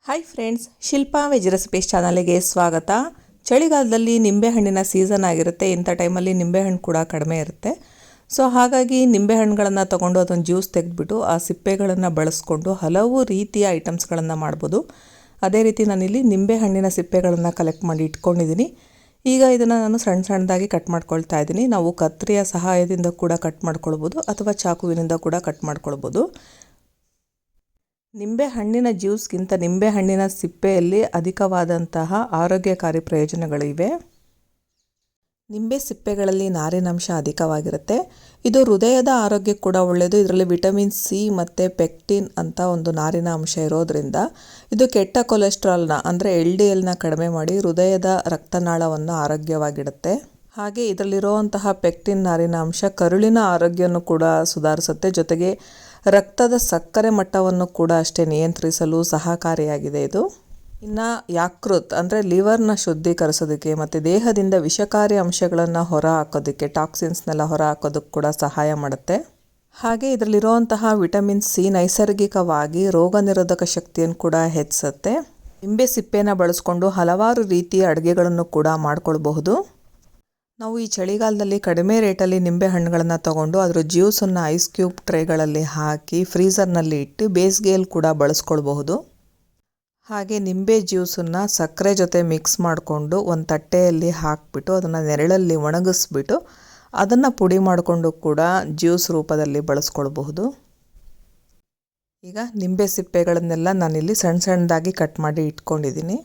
Hi friends, Shilpa veg recipes ಚಾನಲ್ಗೆ ಸ್ವಾಗತ. ಚಳಿಗಾಲದಲ್ಲಿ ನಿಂಬೆಹಣ್ಣಿನ ಸೀಸನ್ ಆಗಿರುತ್ತೆ. ಇಂಥ ಟೈಮಲ್ಲಿ ನಿಂಬೆಹಣ್ಣು ಕೂಡ ಕಡಿಮೆ ಇರುತ್ತೆ. ಸೊ ಹಾಗಾಗಿ ನಿಂಬೆಹಣ್ಣುಗಳನ್ನು ತೊಗೊಂಡು ಅದನ್ನು ಜ್ಯೂಸ್ ತೆಗೆದುಬಿಟ್ಟು ಆ ಸಿಪ್ಪೆಗಳನ್ನು ಬಳಸ್ಕೊಂಡು ಹಲವು ರೀತಿಯ ಐಟಮ್ಸ್ಗಳನ್ನು ಮಾಡ್ಬೋದು. ಅದೇ ರೀತಿ ನಾನಿಲ್ಲಿ ನಿಂಬೆಹಣ್ಣಿನ ಸಿಪ್ಪೆಗಳನ್ನು ಕಲೆಕ್ಟ್ ಮಾಡಿ ಇಟ್ಕೊಂಡಿದ್ದೀನಿ. ಈಗ ಇದನ್ನು ನಾನು ಸಣ್ಣದಾಗಿ ಕಟ್ ಮಾಡ್ಕೊಳ್ತಾ ಇದ್ದೀನಿ. ನಾವು ಕತ್ತರಿಯ ಸಹಾಯದಿಂದ ಕೂಡ ಕಟ್ ಮಾಡ್ಕೊಳ್ಬೋದು ಅಥವಾ ಚಾಕುವಿನಿಂದ ಕೂಡ ಕಟ್ ಮಾಡ್ಕೊಳ್ಬೋದು. ನಿಂಬೆಹಣ್ಣಿನ ಜ್ಯೂಸ್ಗಿಂತ ನಿಂಬೆಹಣ್ಣಿನ ಸಿಪ್ಪೆಯಲ್ಲಿ ಅಧಿಕವಾದಂತಹ ಆರೋಗ್ಯಕಾರಿ ಪ್ರಯೋಜನಗಳಿವೆ. ನಿಂಬೆ ಸಿಪ್ಪೆಗಳಲ್ಲಿ ನಾರಿನಂಶ ಅಧಿಕವಾಗಿರುತ್ತೆ. ಇದು ಹೃದಯದ ಆರೋಗ್ಯಕ್ಕೆ ಕೂಡ ಒಳ್ಳೆಯದು. ಇದರಲ್ಲಿ ವಿಟಮಿನ್ ಸಿ ಮತ್ತು ಪೆಕ್ಟಿನ್ ಅಂತ ಒಂದು ನಾರಿನ ಅಂಶ ಇರೋದ್ರಿಂದ ಇದು ಕೆಟ್ಟ ಕೊಲೆಸ್ಟ್ರಾಲ್ನ ಅಂದರೆ LDLನ ಕಡಿಮೆ ಮಾಡಿ ಹೃದಯದ ರಕ್ತನಾಳವನ್ನು ಆರೋಗ್ಯವಾಗಿಡುತ್ತೆ. ಹಾಗೆ ಇದರಲ್ಲಿರುವಂತಹ ಪೆಕ್ಟಿನ್ ನಾರಿನ ಅಂಶ ಕರುಳಿನ ಆರೋಗ್ಯವನ್ನು ಕೂಡ ಸುಧಾರಿಸುತ್ತೆ. ಜೊತೆಗೆ ರಕ್ತದ ಸಕ್ಕರೆ ಮಟ್ಟವನ್ನು ಕೂಡ ಅಷ್ಟೇ ನಿಯಂತ್ರಿಸಲು ಸಹಕಾರಿಯಾಗಿದೆ ಇದು. ಇನ್ನು ಯಾಕೃತ್ ಅಂದರೆ ಲಿವರ್ನ ಶುದ್ಧೀಕರಿಸೋದಕ್ಕೆ ಮತ್ತು ದೇಹದಿಂದ ವಿಷಕಾರಿ ಅಂಶಗಳನ್ನು ಹೊರ ಹಾಕೋದಕ್ಕೆ, ಟಾಕ್ಸಿನ್ಸ್ನೆಲ್ಲ ಹೊರ ಹಾಕೋದಕ್ಕೆ ಕೂಡ ಸಹಾಯ ಮಾಡುತ್ತೆ. ಹಾಗೆ ಇದರಲ್ಲಿರುವಂತಹ ವಿಟಮಿನ್ ಸಿ ನೈಸರ್ಗಿಕವಾಗಿ ರೋಗ ನಿರೋಧಕ ಶಕ್ತಿಯನ್ನು ಕೂಡ ಹೆಚ್ಚಿಸುತ್ತೆ. ನಿಂಬೆ ಸಿಪ್ಪೆನ ಬಳಸ್ಕೊಂಡು ಹಲವಾರು ರೀತಿಯ ಅಡುಗೆಗಳನ್ನು ಕೂಡ ಮಾಡ್ಕೊಳ್ಬಹುದು. ನಾವು ಈ ಚಳಿಗಾಲದಲ್ಲಿ ಕಡಿಮೆ ರೇಟಲ್ಲಿ ನಿಂಬೆ ಹಣ್ಣುಗಳನ್ನು ತೊಗೊಂಡು ಅದರ ಜ್ಯೂಸನ್ನು ಐಸ್ ಕ್ಯೂಬ್ ಟ್ರೇಗಳಲ್ಲಿ ಹಾಕಿ ಫ್ರೀಝರ್ನಲ್ಲಿ ಇಟ್ಟು ಬೇಸಿಗೆಯಲ್ಲಿ ಕೂಡ ಬಳಸ್ಕೊಳ್ಬಹುದು. ಹಾಗೆ ನಿಂಬೆ ಜ್ಯೂಸನ್ನು ಸಕ್ಕರೆ ಜೊತೆ ಮಿಕ್ಸ್ ಮಾಡಿಕೊಂಡು ಒಂದು ತಟ್ಟೆಯಲ್ಲಿ ಹಾಕಿಬಿಟ್ಟು ಅದನ್ನು ನೆರಳಲ್ಲಿ ಒಣಗಿಸ್ಬಿಟ್ಟು ಅದನ್ನು ಪುಡಿ ಮಾಡಿಕೊಂಡು ಕೂಡ ಜ್ಯೂಸ್ ರೂಪದಲ್ಲಿ ಬಳಸ್ಕೊಳ್ಬಹುದು. ಈಗ ನಿಂಬೆ ಸಿಪ್ಪೆಗಳನ್ನೆಲ್ಲ ನಾನಿಲ್ಲಿ ಸಣ್ಣದಾಗಿ ಕಟ್ ಮಾಡಿ ಇಟ್ಕೊಂಡಿದ್ದೀನಿ.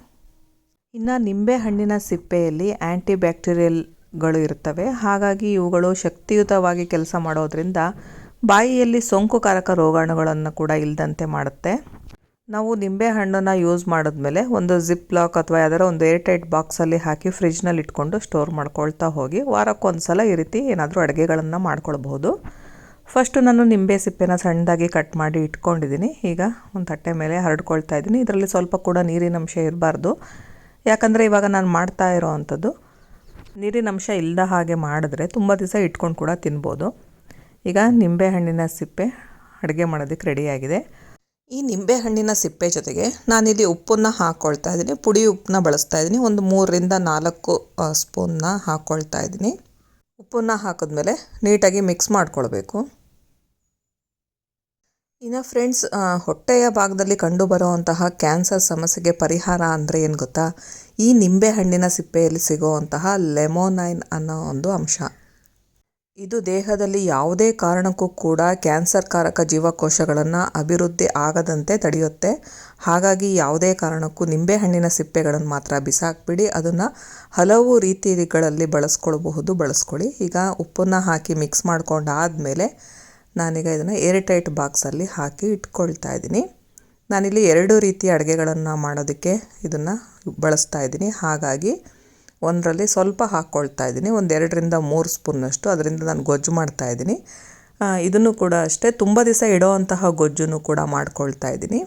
ಇನ್ನು ನಿಂಬೆ ಹಣ್ಣಿನ ಸಿಪ್ಪೆಯಲ್ಲಿ ಆ್ಯಂಟಿ ಬ್ಯಾಕ್ಟೀರಿಯಲ್ಗಳು ಇರ್ತವೆ. ಹಾಗಾಗಿ ಇವುಗಳು ಶಕ್ತಿಯುತವಾಗಿ ಕೆಲಸ ಮಾಡೋದ್ರಿಂದ ಬಾಯಿಯಲ್ಲಿ ಸೋಂಕುಕಾರಕ ರೋಗಾಣುಗಳನ್ನು ಕೂಡ ಇಲ್ಲದಂತೆ ಮಾಡುತ್ತೆ. ನಾವು ನಿಂಬೆ ಹಣ್ಣನ್ನು ಯೂಸ್ ಮಾಡಿದ್ಮೇಲೆ ಒಂದು ಜಿಪ್ ಲಾಕ್ ಅಥವಾ ಯಾವ್ದಾರ ಒಂದು ಏರ್ಟೈಟ್ ಬಾಕ್ಸಲ್ಲಿ ಹಾಕಿ ಫ್ರಿಜ್ನಲ್ಲಿ ಇಟ್ಕೊಂಡು ಸ್ಟೋರ್ ಮಾಡ್ಕೊಳ್ತಾ ಹೋಗಿ ವಾರಕ್ಕೊಂದ್ಸಲ ಈ ರೀತಿ ಏನಾದರೂ ಅಡುಗೆಗಳನ್ನು ಮಾಡ್ಕೊಳ್ಬಹುದು. ಫಸ್ಟು ನಾನು ನಿಂಬೆ ಸಿಪ್ಪೆನ ಸಣ್ಣದಾಗಿ ಕಟ್ ಮಾಡಿ ಇಟ್ಕೊಂಡಿದ್ದೀನಿ. ಈಗ ಒಂದು ತಟ್ಟೆ ಮೇಲೆ ಹರಡ್ಕೊಳ್ತಾ ಇದ್ದೀನಿ. ಇದರಲ್ಲಿ ಸ್ವಲ್ಪ ಕೂಡ ನೀರಿನಂಶ ಇರಬಾರ್ದು. ಯಾಕಂದರೆ ಇವಾಗ ನಾನು ಮಾಡ್ತಾ ಇರೋ ಅಂಥದ್ದು ನೀರಿನಂಶ ಇಲ್ಲದ ಹಾಗೆ ಮಾಡಿದ್ರೆ ತುಂಬ ದಿವಸ ಇಟ್ಕೊಂಡು ಕೂಡ ತಿನ್ಬೋದು. ಈಗ ನಿಂಬೆ ಹಣ್ಣಿನ ಸಿಪ್ಪೆ ಅಡುಗೆ ಮಾಡೋದಕ್ಕೆ ರೆಡಿಯಾಗಿದೆ. ಈ ನಿಂಬೆ ಹಣ್ಣಿನ ಸಿಪ್ಪೆ ಜೊತೆಗೆ ನಾನಿಲ್ಲಿ ಉಪ್ಪನ್ನು ಹಾಕ್ಕೊಳ್ತಾ ಇದ್ದೀನಿ. ಪುಡಿ ಉಪ್ಪನ್ನ ಬಳಸ್ತಾ ಇದ್ದೀನಿ. ಒಂದು 3ರಿಂದ 4 ಸ್ಪೂನ್ನ ಹಾಕ್ಕೊಳ್ತಾ ಇದ್ದೀನಿ. ಉಪ್ಪನ್ನು ಹಾಕಿದ್ಮೇಲೆ ನೀಟಾಗಿ ಮಿಕ್ಸ್ ಮಾಡ್ಕೊಳ್ಬೇಕು. ಇನ್ನು ಫ್ರೆಂಡ್ಸ್, ಹೊಟ್ಟೆಯ ಭಾಗದಲ್ಲಿ ಕಂಡುಬರುವಂತಹ ಕ್ಯಾನ್ಸರ್ ಸಮಸ್ಯೆಗೆ ಪರಿಹಾರ ಅಂದರೆ ಏನು ಗೊತ್ತಾ? ಈ ನಿಂಬೆ ಹಣ್ಣಿನ ಸಿಪ್ಪೆಯಲ್ಲಿ ಸಿಗುವಂತಹ ಲೆಮೊನೈನ್ ಅನ್ನೋ ಒಂದು ಅಂಶ. ಇದು ದೇಹದಲ್ಲಿ ಯಾವುದೇ ಕಾರಣಕ್ಕೂ ಕೂಡ ಕ್ಯಾನ್ಸರ್ ಕಾರಕ ಜೀವಕೋಶಗಳನ್ನು ಅಭಿವೃದ್ಧಿ ಆಗದಂತೆ ತಡೆಯುತ್ತೆ. ಹಾಗಾಗಿ ಯಾವುದೇ ಕಾರಣಕ್ಕೂ ನಿಂಬೆಹಣ್ಣಿನ ಸಿಪ್ಪೆಗಳನ್ನು ಮಾತ್ರ ಬಿಸಾಕ್ಬಿಡಿ. ಅದನ್ನು ಹಲವು ರೀತಿಗಳಲ್ಲಿ ಬಳಸ್ಕೊಳ್ಳಿ. ಈಗ ಉಪ್ಪನ್ನು ಹಾಕಿ ಮಿಕ್ಸ್ ಮಾಡ್ಕೊಂಡಾದಮೇಲೆ ನಾನೀಗ ಇದನ್ನು ಏರ್ಟೈಟ್ ಬಾಕ್ಸಲ್ಲಿ ಹಾಕಿ ಇಟ್ಕೊಳ್ತಾ ಇದ್ದೀನಿ. ನಾನಿಲ್ಲಿ 2 ರೀತಿಯ ಅಡುಗೆಗಳನ್ನು ಮಾಡೋದಕ್ಕೆ ಇದನ್ನು ಬಳಸ್ತಾ ಇದ್ದೀನಿ. ಹಾಗಾಗಿ ಒಂದರಲ್ಲಿ ಸ್ವಲ್ಪ ಹಾಕ್ಕೊಳ್ತಾ ಇದ್ದೀನಿ. ಒಂದು 2ರಿಂದ 3 ಸ್ಪೂನ್ನಷ್ಟು ಅದರಿಂದ ನಾನು ಗೊಜ್ಜು ಮಾಡ್ತಾ ಇದ್ದೀನಿ. ಇದನ್ನು ಕೂಡ ಅಷ್ಟೇ ತುಂಬ ದಿವಸ ಇಡೋವಂತಹ ಗೊಜ್ಜನ್ನು ಕೂಡ ಮಾಡ್ಕೊಳ್ತಾ ಇದ್ದೀನಿ.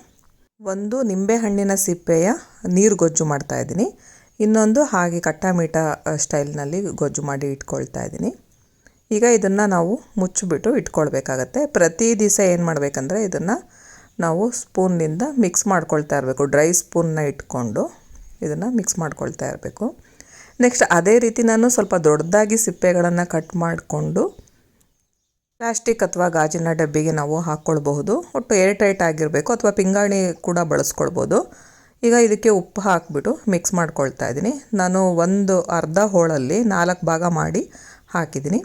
ಒಂದು ನಿಂಬೆಹಣ್ಣಿನ ಸಿಪ್ಪೆಯ ನೀರು ಗೊಜ್ಜು ಮಾಡ್ತಾ ಇದ್ದೀನಿ. ಇನ್ನೊಂದು ಹಾಗೆ ಕಟ್ಟಾಮೀಠ ಸ್ಟೈಲ್ನಲ್ಲಿ ಗೊಜ್ಜು ಮಾಡಿ ಇಟ್ಕೊಳ್ತಾ ಇದ್ದೀನಿ. ಈಗ ಇದನ್ನು ನಾವು ಮುಚ್ಚಿಬಿಟ್ಟು ಇಟ್ಕೊಳ್ಬೇಕಾಗತ್ತೆ. ಪ್ರತಿ ದಿವಸ ಏನು ಮಾಡಬೇಕಂದ್ರೆ ಇದನ್ನು ನಾವು ಸ್ಪೂನ್ನಿಂದ ಮಿಕ್ಸ್ ಮಾಡ್ಕೊಳ್ತಾ ಇರಬೇಕು. ಡ್ರೈ ಸ್ಪೂನ್ನ ಇಟ್ಕೊಂಡು ಇದನ್ನು ಮಿಕ್ಸ್ ಮಾಡ್ಕೊಳ್ತಾ ಇರಬೇಕು. ನೆಕ್ಸ್ಟ್ ಅದೇ ರೀತಿ ನಾನು ಸ್ವಲ್ಪ ದೊಡ್ಡದಾಗಿ ಸಿಪ್ಪೆಗಳನ್ನು ಕಟ್ ಮಾಡಿಕೊಂಡು ಪ್ಲಾಸ್ಟಿಕ್ ಅಥವಾ ಗಾಜಿನ ಡಬ್ಬಿಗೆ ನಾವು ಹಾಕ್ಕೊಳ್ಬಹುದು. ಒಟ್ಟು ಏರ್ಟೈಟ್ ಆಗಿರಬೇಕು ಅಥವಾ ಪಿಂಗಾಣಿ ಕೂಡ ಬಳಸ್ಕೊಳ್ಬೋದು. ಈಗ ಇದಕ್ಕೆ ಉಪ್ಪು ಹಾಕಿಬಿಟ್ಟು ಮಿಕ್ಸ್ ಮಾಡ್ಕೊಳ್ತಾ ಇದ್ದೀನಿ. ನಾನು ಒಂದು ಅರ್ಧ ಹೋಳಲ್ಲಿ 4 ಭಾಗ ಮಾಡಿ ಹಾಕಿದ್ದೀನಿ.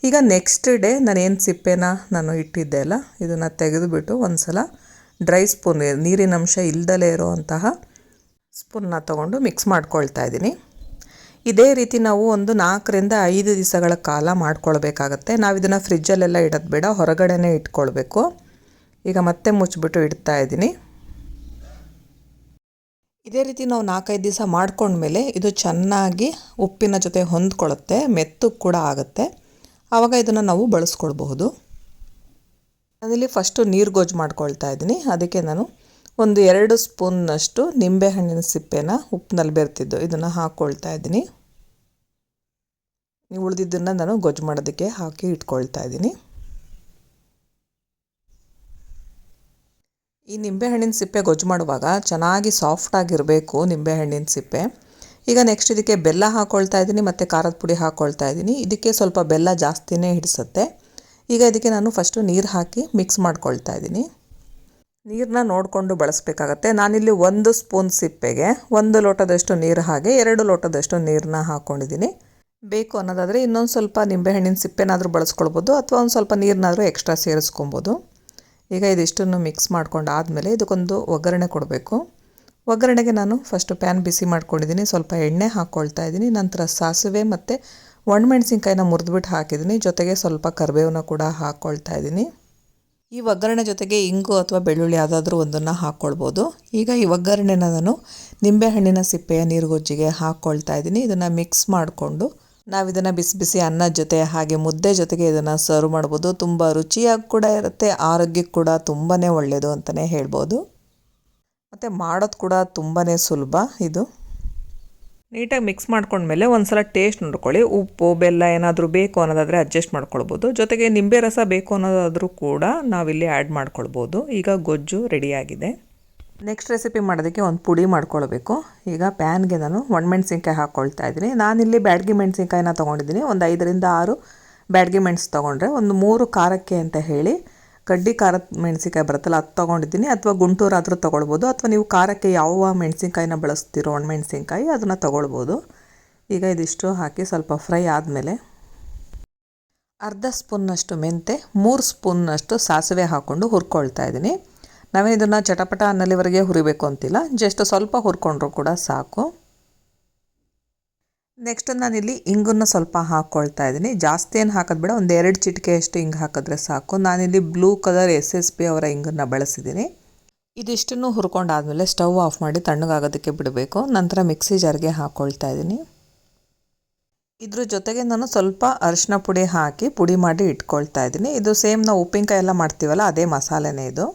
ಈಗ ನೆಕ್ಸ್ಟ್ ಡೇ ನಾನೇನು ಸಿಪ್ಪೆನ ನಾನು ಇಟ್ಟಿದ್ದೆ ಅಲ್ಲ, ಇದನ್ನು ತೆಗೆದುಬಿಟ್ಟು ಒಂದು ಸಲ ಡ್ರೈ ಸ್ಪೂನ್, ನೀರಿನಂಶ ಇಲ್ಲದಲೇ ಇರೋವಂತಹ ಸ್ಪೂನ್ನ ತೊಗೊಂಡು ಮಿಕ್ಸ್ ಮಾಡ್ಕೊಳ್ತಾ ಇದ್ದೀನಿ. ಇದೇ ರೀತಿ ನಾವು ಒಂದು 4ರಿಂದ 5 ದಿವಸಗಳ ಕಾಲ ಮಾಡ್ಕೊಳ್ಬೇಕಾಗತ್ತೆ. ನಾವು ಇದನ್ನು ಫ್ರಿಜ್ಜಲ್ಲೆಲ್ಲ ಇಡೋದು ಬೇಡ, ಹೊರಗಡೆನೇ ಇಟ್ಕೊಳ್ಬೇಕು. ಈಗ ಮತ್ತೆ ಮುಚ್ಚಿಬಿಟ್ಟು ಇಡ್ತಾ ಇದ್ದೀನಿ. ಇದೇ ರೀತಿ ನಾವು 4-5 ದಿವಸ ಮಾಡ್ಕೊಂಡ್ಮೇಲೆ ಇದು ಚೆನ್ನಾಗಿ ಉಪ್ಪಿನ ಜೊತೆ ಹೊಂದ್ಕೊಳ್ಳುತ್ತೆ, ಮೆತ್ತಗೆ ಕೂಡ ಆಗುತ್ತೆ. ಆವಾಗ ಇದನ್ನು ನಾವು ಬಳಸ್ಕೊಳ್ಬಹುದು. ನಾನಿಲ್ಲಿ ಫಸ್ಟು ನೀರು ಗೊಜ್ಜು ಮಾಡ್ಕೊಳ್ತಾ ಇದ್ದೀನಿ. ಅದಕ್ಕೆ ನಾನು ಒಂದು 2 ಸ್ಪೂನ್ನಷ್ಟು ನಿಂಬೆಹಣ್ಣಿನ ಸಿಪ್ಪೆನ ಉಪ್ಪಿನಲ್ಲಿ ಬೆರೆತಿದ್ದು ಇದನ್ನು ಹಾಕ್ಕೊಳ್ತಾ ಇದ್ದೀನಿ. ಉಳಿದಿದ್ದನ್ನು ನಾನು ಗೊಜ್ಜು ಮಾಡೋದಕ್ಕೆ ಹಾಕಿ ಇಟ್ಕೊಳ್ತಾ ಇದ್ದೀನಿ. ಈ ನಿಂಬೆಹಣ್ಣಿನ ಸಿಪ್ಪೆ ಗೊಜ್ಜು ಮಾಡುವಾಗ ಚೆನ್ನಾಗಿ ಸಾಫ್ಟಾಗಿರಬೇಕು ನಿಂಬೆಹಣ್ಣಿನ ಸಿಪ್ಪೆ. ಈಗ ನೆಕ್ಸ್ಟ್ ಇದಕ್ಕೆ ಬೆಲ್ಲ ಹಾಕ್ಕೊಳ್ತಾ ಇದ್ದೀನಿ ಮತ್ತು ಖಾರದ ಪುಡಿ ಹಾಕ್ಕೊಳ್ತಾ ಇದ್ದೀನಿ. ಇದಕ್ಕೆ ಸ್ವಲ್ಪ ಬೆಲ್ಲ ಜಾಸ್ತಿನೇ ಹಿಡಿಸುತ್ತೆ. ಈಗ ಇದಕ್ಕೆ ನಾನು ಫಸ್ಟು ನೀರು ಹಾಕಿ ಮಿಕ್ಸ್ ಮಾಡ್ಕೊಳ್ತಾ ಇದ್ದೀನಿ. ನೀರನ್ನ ನೋಡಿಕೊಂಡು ಬಳಸಬೇಕಾಗತ್ತೆ. ನಾನಿಲ್ಲಿ 1 ಸ್ಪೂನ್ ಸಿಪ್ಪೆಗೆ 1 ಲೋಟದಷ್ಟು ನೀರು ಹಾಗೆ 2 ಲೋಟದಷ್ಟು ನೀರನ್ನ ಹಾಕ್ಕೊಂಡಿದ್ದೀನಿ. ಬೇಕು ಅನ್ನೋದಾದರೆ ಇನ್ನೊಂದು ಸ್ವಲ್ಪ ನಿಂಬೆಹಣ್ಣಿನ ಸಿಪ್ಪೆನಾದರೂ ಬಳಸ್ಕೊಳ್ಬೋದು ಅಥವಾ ಒಂದು ಸ್ವಲ್ಪ ನೀರನ್ನಾದರೂ ಎಕ್ಸ್ಟ್ರಾ ಸೇರಿಸ್ಕೊಬೋದು. ಈಗ ಇದಿಷ್ಟನ್ನು ಮಿಕ್ಸ್ ಮಾಡ್ಕೊಂಡು ಆದಮೇಲೆ ಇದಕ್ಕೊಂದು ಒಗ್ಗರಣೆ ಕೊಡಬೇಕು. ಒಗ್ಗರಣೆಗೆ ನಾನು ಫಸ್ಟು ಪ್ಯಾನ್ ಬಿಸಿ ಮಾಡ್ಕೊಂಡಿದ್ದೀನಿ. ಸ್ವಲ್ಪ ಎಣ್ಣೆ ಹಾಕ್ಕೊಳ್ತಾ ಇದ್ದೀನಿ. ನಂತರ ಸಾಸಿವೆ ಮತ್ತು ಒಣಮೆಣಸಿನ್ಕಾಯಿನ ಮುರಿದ್ಬಿಟ್ಟು ಹಾಕಿದ್ದೀನಿ. ಜೊತೆಗೆ ಸ್ವಲ್ಪ ಕರಿಬೇವನ್ನ ಕೂಡ ಹಾಕ್ಕೊಳ್ತಾ ಇದ್ದೀನಿ. ಈ ಒಗ್ಗರಣೆ ಜೊತೆಗೆ ಇಂಗು ಅಥವಾ ಬೆಳ್ಳುಳ್ಳಿ ಯಾವುದಾದ್ರೂ ಒಂದನ್ನು ಹಾಕ್ಕೊಳ್ಬೋದು. ಈಗ ಈ ಒಗ್ಗರಣೆನ ನಾನು ನಿಂಬೆಹಣ್ಣಿನ ಸಿಪ್ಪೆಯ ನೀರುಗೊಜ್ಜಿಗೆ ಹಾಕ್ಕೊಳ್ತಾ ಇದ್ದೀನಿ. ಇದನ್ನು ಮಿಕ್ಸ್ ಮಾಡಿಕೊಂಡು ನಾವಿದನ್ನು ಬಿಸಿ ಬಿಸಿ ಅನ್ನದ ಜೊತೆ ಹಾಗೆ ಮುದ್ದೆ ಜೊತೆಗೆ ಇದನ್ನು ಸರ್ವ್ ಮಾಡ್ಬೋದು. ತುಂಬ ರುಚಿಯಾಗಿ ಕೂಡ ಇರುತ್ತೆ, ಆರೋಗ್ಯಕ್ಕೆ ಕೂಡ ತುಂಬಾ ಒಳ್ಳೆಯದು ಅಂತಲೇ ಹೇಳ್ಬೋದು. ಮತ್ತು ಮಾಡೋದು ಕೂಡ ತುಂಬಾ ಸುಲಭ. ಇದು ನೀಟಾಗಿ ಮಿಕ್ಸ್ ಮಾಡ್ಕೊಂಡ್ಮೇಲೆ ಒಂದು ಸಲ ಟೇಸ್ಟ್ ನೋಡ್ಕೊಳ್ಳಿ. ಉಪ್ಪು ಬೆಲ್ಲ ಏನಾದರೂ ಬೇಕು ಅನ್ನೋದಾದರೆ ಅಡ್ಜಸ್ಟ್ ಮಾಡ್ಕೊಳ್ಬೋದು. ಜೊತೆಗೆ ನಿಂಬೆ ರಸ ಬೇಕು ಅನ್ನೋದಾದರೂ ಕೂಡ ನಾವಿಲ್ಲಿ ಆ್ಯಡ್ ಮಾಡ್ಕೊಳ್ಬೋದು. ಈಗ ಗೊಜ್ಜು ರೆಡಿಯಾಗಿದೆ. ನೆಕ್ಸ್ಟ್ ರೆಸಿಪಿ ಮಾಡೋದಕ್ಕೆ ಒಂದು ಪುಡಿ ಮಾಡ್ಕೊಳ್ಬೇಕು. ಈಗ ಪ್ಯಾನ್ಗೆ ನಾನು ಒಣಮೆಣ್ಸಿನ್ಕಾಯಿ ಹಾಕ್ಕೊಳ್ತಾ ಇದ್ದೀನಿ. ನಾನಿಲ್ಲಿ ಬ್ಯಾಡಗಿ ಮೆಣಸಿನ್ಕಾಯಿನ ತೊಗೊಂಡಿದ್ದೀನಿ. ಒಂದು 5ರಿಂದ 6 ಬ್ಯಾಡಗಿ ಮೆಣಸು ತೊಗೊಂಡ್ರೆ, ಒಂದು 3 ಖಾರಕ್ಕೆ ಅಂತ ಹೇಳಿ ಕಡ್ಡಿ ಖಾರದ ಮೆಣಸಿನ್ಕಾಯಿ ಬರುತ್ತಲ್ಲ ಅದು ತೊಗೊಂಡಿದ್ದೀನಿ. ಅಥವಾ ಗುಂಟೂರಾದರೂ ತೊಗೊಳ್ಬೋದು. ಅಥವಾ ನೀವು ಖಾರಕ್ಕೆ ಯಾವ ಮೆಣಸಿನ್ಕಾಯಿನ ಬಳಸ್ತೀರೋ ಒಣಮೆಣ್ಸಿನ್ಕಾಯಿ ಅದನ್ನು ತೊಗೊಳ್ಬೋದು. ಈಗ ಇದಿಷ್ಟು ಹಾಕಿ ಸ್ವಲ್ಪ ಫ್ರೈ ಆದಮೇಲೆ ಅರ್ಧ ಸ್ಪೂನ್ನಷ್ಟು ಮೆಂತೆ, 3 ಸ್ಪೂನ್ನಷ್ಟು ಸಾಸಿವೆ ಹಾಕ್ಕೊಂಡು ಹುರ್ಕೊಳ್ತಾ ಇದ್ದೀನಿ. ನಾವೇ ಇದನ್ನು ಚಟಪಟ ಅನ್ನಲ್ಲಿವರೆಗೆ ಹುರಿಬೇಕು ಅಂತಿಲ್ಲ, ಜಸ್ಟ್ ಸ್ವಲ್ಪ ಹುರ್ಕೊಂಡ್ರೂ ಕೂಡ ಸಾಕು. ನೆಕ್ಸ್ಟ್ ನಾನಿಲ್ಲಿ ಇಂಗನ್ನು ಸ್ವಲ್ಪ ಹಾಕ್ಕೊಳ್ತಾ ಇದ್ದೀನಿ. ಜಾಸ್ತಿ ಏನು ಹಾಕೋದು ಬೇಡ, ಒಂದು 2 ಚಿಟಿಕೆಯಷ್ಟು ಇಂಗು ಹಾಕಿದ್ರೆ ಸಾಕು. ನಾನಿಲ್ಲಿ ಬ್ಲೂ ಕಲರ್ SSB ಅವರ ಇಂಗನ್ನು ಬಳಸಿದ್ದೀನಿ. ಇದಿಷ್ಟನ್ನು ಹುರ್ಕೊಂಡಾದಮೇಲೆ ಸ್ಟವ್ ಆಫ್ ಮಾಡಿ ತಣ್ಣಗಾಗೋದಕ್ಕೆ ಬಿಡಬೇಕು. ನಂತರ ಮಿಕ್ಸಿ ಜಾರ್ಗೆ ಹಾಕ್ಕೊಳ್ತಾ ಇದ್ದೀನಿ. ಇದ್ರ ಜೊತೆಗೆ ನಾನು ಸ್ವಲ್ಪ ಅರಿಶಿನ ಪುಡಿ ಹಾಕಿ ಪುಡಿ ಮಾಡಿ ಇಟ್ಕೊಳ್ತಾ ಇದ್ದೀನಿ. ಇದು ಸೇಮ್ ನಾವು ಉಪ್ಪಿನಕಾಯಿ ಎಲ್ಲ ಮಾಡ್ತೀವಲ್ಲ ಅದೇ ಮಸಾಲೆನೇ ಇದು.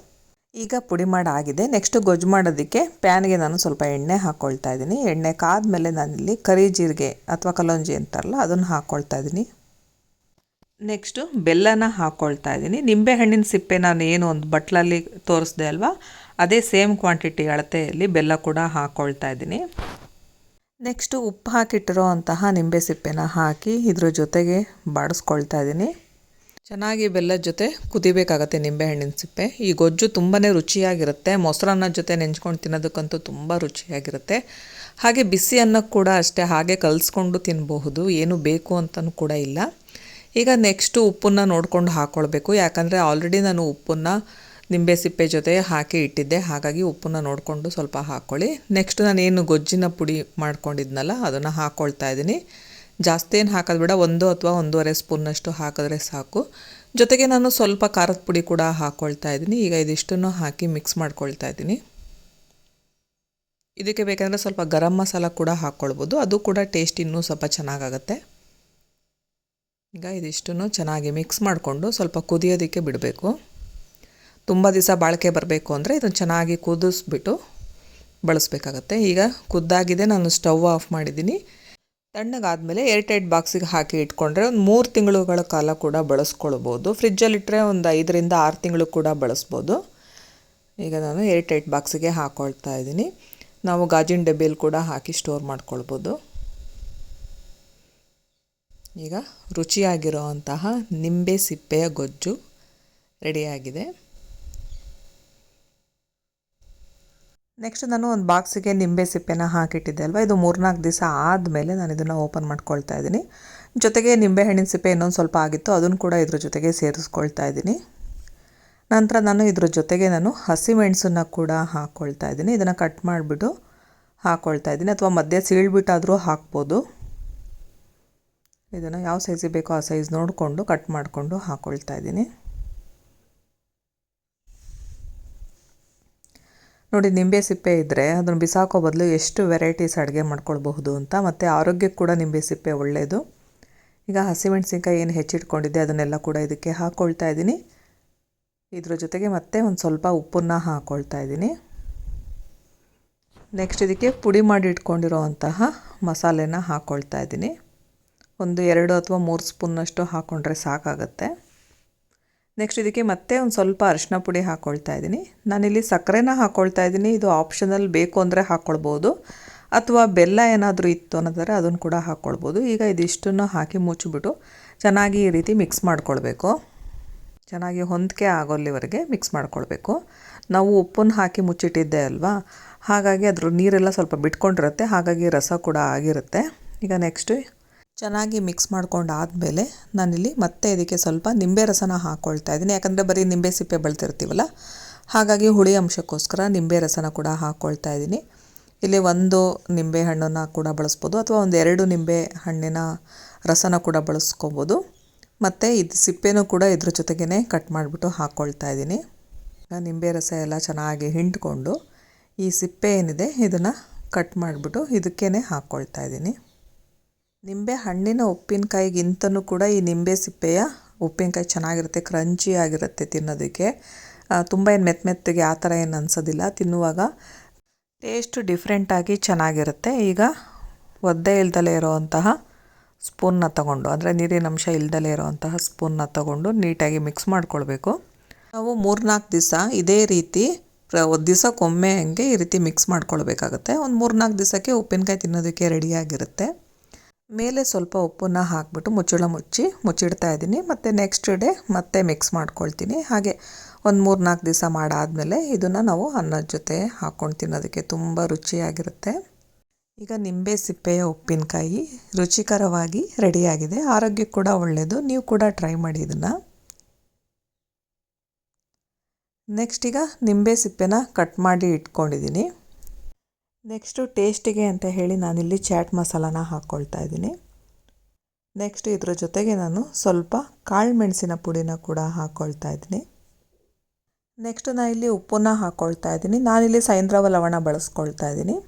ಈಗ ಪುಡಿ ಮಾಡಿ ಆಗಿದೆ. ನೆಕ್ಸ್ಟ್ ಗೊಜ್ಜು ಮಾಡೋದಕ್ಕೆ ಪ್ಯಾನ್ಗೆ ನಾನು ಸ್ವಲ್ಪ ಎಣ್ಣೆ ಹಾಕ್ಕೊಳ್ತಾ ಇದ್ದೀನಿ. ಎಣ್ಣೆ ಕಾದ್ಮೇಲೆ ನಾನಿಲ್ಲಿ ಕರಿ ಜೀರಿಗೆ ಅಥವಾ ಕಲೋಂಜಿ ಅಂತಾರಲ್ಲ ಅದನ್ನು ಹಾಕ್ಕೊಳ್ತಾ ಇದ್ದೀನಿ. ನೆಕ್ಸ್ಟು ಬೆಲ್ಲನ ಹಾಕ್ಕೊಳ್ತಾ ಇದ್ದೀನಿ. ನಿಂಬೆಹಣ್ಣಿನ ಸಿಪ್ಪೆ ನಾನು ಏನು ಒಂದು ಬಟ್ಲಲ್ಲಿ ತೋರಿಸ್ದೆ ಅಲ್ವಾ, ಅದೇ ಸೇಮ್ ಕ್ವಾಂಟಿಟಿ ಅಳತೆಯಲ್ಲಿ ಬೆಲ್ಲ ಕೂಡ ಹಾಕ್ಕೊಳ್ತಾ ಇದ್ದೀನಿ. ನೆಕ್ಸ್ಟು ಉಪ್ಪು ಹಾಕಿಟ್ಟಿರೋ ಅಂತಹ ನಿಂಬೆ ಸಿಪ್ಪೆನ ಹಾಕಿ ಇದ್ರ ಜೊತೆಗೆ ಬಾಡಿಸ್ಕೊಳ್ತಾ ಇದ್ದೀನಿ. ಚೆನ್ನಾಗಿ ಬೆಲ್ಲದ ಜೊತೆ ಕುದಿಬೇಕಾಗತ್ತೆ ನಿಂಬೆಹಣ್ಣಿನ ಸಿಪ್ಪೆ. ಈ ಗೊಜ್ಜು ತುಂಬಾ ರುಚಿಯಾಗಿರುತ್ತೆ. ಮೊಸರನ್ನದ ಜೊತೆ ನೆಂಚ್ಕೊಂಡು ತಿನ್ನೋದಕ್ಕಂತೂ ತುಂಬ ರುಚಿಯಾಗಿರುತ್ತೆ. ಹಾಗೆ ಬಿಸಿ ಅನ್ನಕ್ಕೆ ಕೂಡ ಅಷ್ಟೇ, ಹಾಗೆ ಕಲಿಸ್ಕೊಂಡು ತಿನ್ನಬಹುದು, ಏನು ಬೇಕು ಅಂತಲೂ ಕೂಡ ಇಲ್ಲ. ಈಗ ನೆಕ್ಸ್ಟು ಉಪ್ಪನ್ನು ನೋಡ್ಕೊಂಡು ಹಾಕ್ಕೊಳ್ಬೇಕು. ಯಾಕಂದರೆ ಆಲ್ರೆಡಿ ನಾನು ಉಪ್ಪನ್ನು ನಿಂಬೆ ಸಿಪ್ಪೆ ಜೊತೆ ಹಾಕಿ ಇಟ್ಟಿದ್ದೆ, ಹಾಗಾಗಿ ಉಪ್ಪನ್ನು ನೋಡಿಕೊಂಡು ಸ್ವಲ್ಪ ಹಾಕ್ಕೊಳ್ಳಿ. ನೆಕ್ಸ್ಟ್ ನಾನೇನು ಗೊಜ್ಜಿನ ಪುಡಿ ಮಾಡ್ಕೊಂಡಿದ್ನಲ್ಲ ಅದನ್ನು ಹಾಕ್ಕೊಳ್ತಾ ಇದ್ದೀನಿ. ಜಾಸ್ತಿ ಏನು ಹಾಕೋದು ಬೇಡ, 1 ಅಥವಾ 1.5 ಸ್ಪೂನ್ನಷ್ಟು ಹಾಕಿದ್ರೆ ಸಾಕು. ಜೊತೆಗೆ ನಾನು ಸ್ವಲ್ಪ ಖಾರದ ಪುಡಿ ಕೂಡ ಹಾಕ್ಕೊಳ್ತಾ ಇದ್ದೀನಿ. ಈಗ ಇದಿಷ್ಟನ್ನು ಹಾಕಿ ಮಿಕ್ಸ್ ಮಾಡ್ಕೊಳ್ತಾ ಇದ್ದೀನಿ. ಇದಕ್ಕೆ ಬೇಕಂದರೆ ಸ್ವಲ್ಪ ಗರಂ ಮಸಾಲ ಕೂಡ ಹಾಕ್ಕೊಳ್ಬೋದು, ಅದು ಕೂಡ ಟೇಸ್ಟ್ ಇನ್ನೂ ಸ್ವಲ್ಪ ಚೆನ್ನಾಗಾಗುತ್ತೆ. ಈಗ ಇದಿಷ್ಟನ್ನು ಚೆನ್ನಾಗಿ ಮಿಕ್ಸ್ ಮಾಡಿಕೊಂಡು ಸ್ವಲ್ಪ ಕುದಿಯೋದಕ್ಕೆ ಬಿಡಬೇಕು. ತುಂಬ ದಿವಸ ಬಾಳಿಕೆ ಬರಬೇಕು ಅಂದರೆ ಇದನ್ನು ಚೆನ್ನಾಗಿ ಕುದಿಸ್ಬಿಟ್ಟು ಬಳಸಬೇಕಾಗತ್ತೆ. ಈಗ ಕುದ್ದಾಗಿದೆ, ನಾನು ಸ್ಟವ್ ಆಫ್ ಮಾಡಿದ್ದೀನಿ. ತಣ್ಣಗಾದಮೇಲೆ ಏರ್ಟೈಟ್ ಬಾಕ್ಸಿಗೆ ಹಾಕಿ ಇಟ್ಕೊಂಡ್ರೆ ಒಂದು 3 ತಿಂಗಳುಗಳ ಕಾಲ ಕೂಡ ಬಳಸ್ಕೊಳ್ಬೋದು. ಫ್ರಿಜ್ಜಲ್ಲಿಟ್ಟರೆ ಒಂದು 5ರಿಂದ 6 ತಿಂಗಳು ಕೂಡ ಬಳಸ್ಬೋದು. ಈಗ ನಾನು ಏರ್ಟೈಟ್ ಬಾಕ್ಸಿಗೆ ಹಾಕ್ಕೊಳ್ತಾ ಇದ್ದೀನಿ. ನಾವು ಗಾಜಿನ ಡಬ್ಬಿಯಲ್ಲಿ ಕೂಡ ಹಾಕಿ ಸ್ಟೋರ್ ಮಾಡ್ಕೊಳ್ಬೋದು. ಈಗ ರುಚಿಯಾಗಿರೋ ಅಂತಹ ನಿಂಬೆ ಸಿಪ್ಪೆಯ ಗೊಜ್ಜು ರೆಡಿಯಾಗಿದೆ. ನೆಕ್ಸ್ಟ್ ನಾನು ಒಂದು ಬಾಕ್ಸಿಗೆ ನಿಂಬೆ ಸಿಪ್ಪೆನ ಹಾಕಿಟ್ಟಿದ್ದೆ ಅಲ್ವಾ, ಇದು 3-4 ದಿವಸ ಆದಮೇಲೆ ನಾನು ಇದನ್ನು ಓಪನ್ ಮಾಡ್ಕೊಳ್ತಾ ಇದ್ದೀನಿ. ಜೊತೆಗೆ ನಿಂಬೆಹಣ್ಣಿನ ಸಿಪ್ಪೆ ಇನ್ನೊಂದು ಸ್ವಲ್ಪ ಆಗಿತ್ತು, ಅದನ್ನು ಕೂಡ ಇದ್ರ ಜೊತೆಗೆ ಸೇರಿಸ್ಕೊಳ್ತಾ ಇದ್ದೀನಿ. ನಂತರ ನಾನು ಇದ್ರ ಜೊತೆಗೆ ಹಸಿಮೆಣಸನ್ನು ಕೂಡ ಹಾಕ್ಕೊಳ್ತಾ ಇದ್ದೀನಿ. ಇದನ್ನು ಕಟ್ ಮಾಡಿಬಿಟ್ಟು ಹಾಕ್ಕೊಳ್ತಾ ಇದ್ದೀನಿ, ಅಥವಾ ಮಧ್ಯೆ ಸೀಳ್ಬಿಟ್ಟಾದರೂ ಹಾಕ್ಬೋದು. ಇದನ್ನು ಯಾವ ಸೈಜಿಗೆ ಬೇಕೋ ಆ ಸೈಜ್ ನೋಡಿಕೊಂಡು ಕಟ್ ಮಾಡಿಕೊಂಡು ಹಾಕ್ಕೊಳ್ತಾ ಇದ್ದೀನಿ. ನೋಡಿ, ನಿಂಬೆ ಸಿಪ್ಪೆ ಇದ್ದರೆ ಅದನ್ನು ಬಿಸಾಕೋ ಬದಲು ಎಷ್ಟು ವೆರೈಟೀಸ್ ಅಡುಗೆ ಮಾಡ್ಕೊಳ್ಬಹುದು ಅಂತ. ಮತ್ತು ಆರೋಗ್ಯಕ್ಕೆ ಕೂಡ ನಿಂಬೆ ಸಿಪ್ಪೆ ಒಳ್ಳೆಯದು. ಈಗ ಹಸಿಮೆಣಸಿನ್ಕಾಯಿ ಏನು ಹೆಚ್ಚಿಟ್ಕೊಂಡಿದ್ದೆ ಅದನ್ನೆಲ್ಲ ಕೂಡ ಇದಕ್ಕೆ ಹಾಕ್ಕೊಳ್ತಾ ಇದ್ದೀನಿ. ಇದ್ರ ಜೊತೆಗೆ ಮತ್ತೆ ಒಂದು ಸ್ವಲ್ಪ ಉಪ್ಪನ್ನು ಹಾಕ್ಕೊಳ್ತಾ ಇದ್ದೀನಿ. ನೆಕ್ಸ್ಟ್ ಇದಕ್ಕೆ ಪುಡಿ ಮಾಡಿ ಇಟ್ಕೊಂಡಿರೋ ಅಂತಹ ಮಸಾಲೆನ ಹಾಕ್ಕೊಳ್ತಾ ಇದ್ದೀನಿ. ಒಂದು 2 ಅಥವಾ 3 ಸ್ಪೂನ್ನಷ್ಟು ಹಾಕ್ಕೊಂಡ್ರೆ ಸಾಕಾಗುತ್ತೆ. ನೆಕ್ಸ್ಟ್ ಇದಕ್ಕೆ ಮತ್ತೆ ಒಂದು ಸ್ವಲ್ಪ ಅರಿಶಿನ ಪುಡಿ ಹಾಕ್ಕೊಳ್ತಾ ಇದ್ದೀನಿ. ನಾನಿಲ್ಲಿ ಸಕ್ಕರೆನ ಹಾಕ್ಕೊಳ್ತಾ ಇದ್ದೀನಿ. ಇದು ಆಪ್ಷನಲ್, ಬೇಕು ಅಂದರೆ ಹಾಕ್ಕೊಳ್ಬೋದು, ಅಥವಾ ಬೆಲ್ಲ ಏನಾದರೂ ಇತ್ತು ಅನ್ನೋದಾದರೆ ಅದನ್ನು ಕೂಡ ಹಾಕ್ಕೊಳ್ಬೋದು. ಈಗ ಇದಿಷ್ಟನ್ನು ಹಾಕಿ ಮುಚ್ಚಿಬಿಟ್ಟು ಚೆನ್ನಾಗಿ ಈ ರೀತಿ ಮಿಕ್ಸ್ ಮಾಡ್ಕೊಳ್ಬೇಕು. ಚೆನ್ನಾಗಿ ಹೊಂದಿಕೆ ಆಗೋಲ್ಲಿವರೆಗೆ ಮಿಕ್ಸ್ ಮಾಡ್ಕೊಳ್ಬೇಕು. ನಾವು ಉಪ್ಪನ್ನು ಹಾಕಿ ಮುಚ್ಚಿಟ್ಟಿದ್ದೆ ಅಲ್ವಾ, ಹಾಗಾಗಿ ಅದ್ರ ನೀರೆಲ್ಲ ಸ್ವಲ್ಪ ಬಿಟ್ಕೊಂಡಿರುತ್ತೆ, ಹಾಗಾಗಿ ರಸ ಕೂಡ ಆಗಿರುತ್ತೆ. ಈಗ ನೆಕ್ಸ್ಟ್ ಚೆನ್ನಾಗಿ ಮಿಕ್ಸ್ ಮಾಡ್ಕೊಂಡಾದಮೇಲೆ ನಾನಿಲ್ಲಿ ಮತ್ತೆ ಇದಕ್ಕೆ ಸ್ವಲ್ಪ ನಿಂಬೆ ರಸನ ಹಾಕ್ಕೊಳ್ತಾ ಇದ್ದೀನಿ. ಯಾಕಂದರೆ ಬರೀ ನಿಂಬೆ ಸಿಪ್ಪೆ ಬೆಳ್ತಿರ್ತೀವಲ್ಲ, ಹಾಗಾಗಿ ಹುಳಿ ಅಂಶಕ್ಕೋಸ್ಕರ ನಿಂಬೆ ರಸನ ಕೂಡ ಹಾಕ್ಕೊಳ್ತಾ ಇದ್ದೀನಿ. ಇಲ್ಲಿ ಒಂದು ನಿಂಬೆ ಹಣ್ಣನ್ನು ಕೂಡ ಬಳಸ್ಬೋದು, ಅಥವಾ ಒಂದು 2 ನಿಂಬೆ ಹಣ್ಣಿನ ರಸನ ಕೂಡ ಬಳಸ್ಕೊಬೋದು. ಮತ್ತು ಇದು ಸಿಪ್ಪೆನೂ ಕೂಡ ಇದ್ರ ಜೊತೆಗೇ ಕಟ್ ಮಾಡಿಬಿಟ್ಟು ಹಾಕ್ಕೊಳ್ತಾ ಇದ್ದೀನಿ. ನಿಂಬೆ ರಸ ಎಲ್ಲ ಚೆನ್ನಾಗಿ ಹಿಂಡ್ಕೊಂಡು ಈ ಸಿಪ್ಪೆ ಏನಿದೆ ಇದನ್ನು ಕಟ್ ಮಾಡಿಬಿಟ್ಟು ಇದಕ್ಕೇ ಹಾಕ್ಕೊಳ್ತಾ ಇದ್ದೀನಿ. ನಿಂಬೆ ಹಣ್ಣಿನ ಉಪ್ಪಿನಕಾಯಿಗಿಂತನೂ ಕೂಡ ಈ ನಿಂಬೆ ಸಿಪ್ಪೆಯ ಉಪ್ಪಿನಕಾಯಿ ಚೆನ್ನಾಗಿರುತ್ತೆ, ಕ್ರಂಚಿ ಆಗಿರುತ್ತೆ ತಿನ್ನೋದಕ್ಕೆ. ತುಂಬ ಏನು ಮೆತ್ತಗೆ ಆ ಥರ ಏನು ಅನಿಸೋದಿಲ್ಲ, ತಿನ್ನುವಾಗ ಟೇಸ್ಟ್ ಡಿಫ್ರೆಂಟಾಗಿ ಚೆನ್ನಾಗಿರುತ್ತೆ. ಈಗ ಒದ್ದೆ ಇಲ್ದಲೇ ಇರೋವಂತಹ ಸ್ಪೂನ್ನ ತಗೊಂಡು, ಅಂದರೆ ನೀರಿನ ಅಂಶ ಇಲ್ದಲೇ ಇರೋವಂತಹ ಸ್ಪೂನ್ನ ತಗೊಂಡು ನೀಟಾಗಿ ಮಿಕ್ಸ್ ಮಾಡ್ಕೊಳ್ಬೇಕು. ನಾವು 3-4 ದಿವಸ ಇದೇ ರೀತಿ ದಿವಸಕ್ಕೊಮ್ಮೆ ಹಂಗೆ ಈ ರೀತಿ ಮಿಕ್ಸ್ ಮಾಡ್ಕೊಳ್ಬೇಕಾಗುತ್ತೆ. ಒಂದು 3-4 ದಿವಸಕ್ಕೆ ಉಪ್ಪಿನಕಾಯಿ ತಿನ್ನೋದಕ್ಕೆ ರೆಡಿಯಾಗಿರುತ್ತೆ. ಮೇಲೆ ಸ್ವಲ್ಪ ಉಪ್ಪನ್ನು ಹಾಕ್ಬಿಟ್ಟು ಮುಚ್ಚಿಡ್ತಾ ಇದ್ದೀನಿ. ಮತ್ತು ನೆಕ್ಸ್ಟ್ ಡೇ ಮತ್ತೆ ಮಿಕ್ಸ್ ಮಾಡ್ಕೊಳ್ತೀನಿ. ಹಾಗೆ ಒಂದು 3-4 ದಿವಸ ಮಾಡಾದಮೇಲೆ ಇದನ್ನು ನಾವು ಅನ್ನದ ಜೊತೆ ಹಾಕ್ಕೊಂಡು ತಿನ್ನೋದಕ್ಕೆ ತುಂಬ ರುಚಿಯಾಗಿರುತ್ತೆ. ಈಗ ನಿಂಬೆ ಸಿಪ್ಪೆಯ ಉಪ್ಪಿನಕಾಯಿ ರುಚಿಕರವಾಗಿ ರೆಡಿಯಾಗಿದೆ. ಆರೋಗ್ಯಕ್ಕೆ ಕೂಡ ಒಳ್ಳೆಯದು. ನೀವು ಕೂಡ ಟ್ರೈ ಮಾಡಿ ಇದನ್ನು. ನೆಕ್ಸ್ಟ್ ಈಗ ನಿಂಬೆ ಸಿಪ್ಪೆನ ಕಟ್ ಮಾಡಿ ಇಟ್ಕೊಂಡಿದ್ದೀನಿ. ನೆಕ್ಸ್ಟು ಟೇಸ್ಟಿಗೆ ಅಂತ ಹೇಳಿ ನಾನಿಲ್ಲಿ ಚಾಟ್ ಮಸಾಲಾನ ಹಾಕ್ಕೊಳ್ತಾ ಇದ್ದೀನಿ. ನೆಕ್ಸ್ಟ್ ಇದ್ರ ಜೊತೆಗೆ ನಾನು ಸ್ವಲ್ಪ ಕಾಳು ಮೆಣಸಿನ ಪುಡಿನ ಕೂಡ ಹಾಕ್ಕೊಳ್ತಾ ಇದ್ದೀನಿ. ನೆಕ್ಸ್ಟ್ ನಾನು ಇಲ್ಲಿ ಉಪ್ಪನ್ನ ಹಾಕ್ಕೊಳ್ತಾ ಇದ್ದೀನಿ. ನಾನಿಲ್ಲಿ ಸೈಂಧವ ಲವಣ ಬಳಸ್ಕೊಳ್ತಾ ಇದ್ದೀನಿ.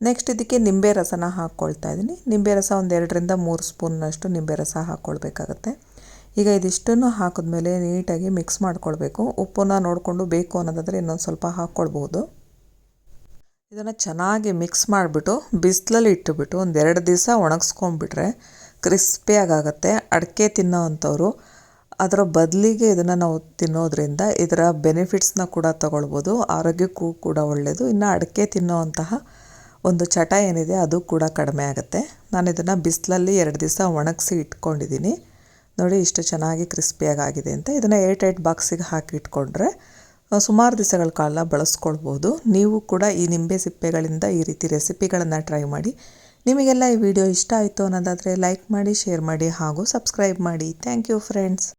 ನೆಕ್ಸ್ಟ್ ಇದಕ್ಕೆ ನಿಂಬೆ ರಸನ ಹಾಕ್ಕೊಳ್ತಾ ಇದ್ದೀನಿ. ನಿಂಬೆ ರಸ ಒಂದು 2-3 ಸ್ಪೂನ್ನಷ್ಟು ನಿಂಬೆ ರಸ ಹಾಕ್ಕೊಳ್ಬೇಕಾಗತ್ತೆ. ಈಗ ಇದಿಷ್ಟನ್ನು ಹಾಕಿದ್ಮೇಲೆ ನೀಟಾಗಿ ಮಿಕ್ಸ್ ಮಾಡ್ಕೊಳ್ಬೇಕು. ಉಪ್ಪನ್ನ ನೋಡಿಕೊಂಡು ಬೇಕು ಅನ್ನೋದಾದರೆ ಇನ್ನೊಂದು ಸ್ವಲ್ಪ ಹಾಕ್ಕೊಳ್ಬೋದು. ಇದನ್ನು ಚೆನ್ನಾಗಿ ಮಿಕ್ಸ್ ಮಾಡಿಬಿಟ್ಟು ಬಿಸಿಲಲ್ಲಿ ಇಟ್ಟುಬಿಟ್ಟು ಒಂದು 2 ದಿವಸ ಒಣಗಿಸ್ಕೊಂಡ್ಬಿಟ್ರೆ ಕ್ರಿಸ್ಪಿಯಾಗುತ್ತೆ. ಅಡಿಕೆ ತಿನ್ನೋ ಅಂಥವ್ರು ಅದರ ಬದಲಿಗೆ ಇದನ್ನು ನಾವು ತಿನ್ನೋದ್ರಿಂದ ಇದರ ಬೆನಿಫಿಟ್ಸ್ನ ಕೂಡ ತಗೊಳ್ಬೋದು. ಆರೋಗ್ಯಕ್ಕೂ ಕೂಡ ಒಳ್ಳೆಯದು. ಇನ್ನು ಅಡಿಕೆ ತಿನ್ನೋ ಅಂತಹ ಒಂದು ಚಟ ಏನಿದೆ ಅದು ಕೂಡ ಕಡಿಮೆ ಆಗುತ್ತೆ. ನಾನು ಇದನ್ನು ಬಿಸಿಲಲ್ಲಿ 2 ದಿವಸ ಒಣಗಿಸಿ ಇಟ್ಕೊಂಡಿದ್ದೀನಿ. ನೋಡಿ ಇಷ್ಟು ಚೆನ್ನಾಗಿ ಕ್ರಿಸ್ಪಿಯಾಗಿದೆ ಅಂತ. ಇದನ್ನು 8 ಬಾಕ್ಸಿಗೆ ಹಾಕಿ ಇಟ್ಕೊಂಡ್ರೆ ಸುಮಾರು ದಿವಸಗಳ ಕಾಲ ಬಳಸ್ಕೊಳ್ಬೋದು. ನೀವು ಕೂಡ ಈ ನಿಂಬೆ ಸಿಪ್ಪೆಗಳಿಂದ ಈ ರೀತಿ ರೆಸಿಪಿಗಳನ್ನು ಟ್ರೈ ಮಾಡಿ. ನಿಮಗೆಲ್ಲ ಈ ವಿಡಿಯೋ ಇಷ್ಟ ಆಯಿತು ಅನ್ನೋದಾದರೆ ಲೈಕ್ ಮಾಡಿ, ಶೇರ್ ಮಾಡಿ ಹಾಗೂ ಸಬ್ಸ್ಕ್ರೈಬ್ ಮಾಡಿ. Thank you friends.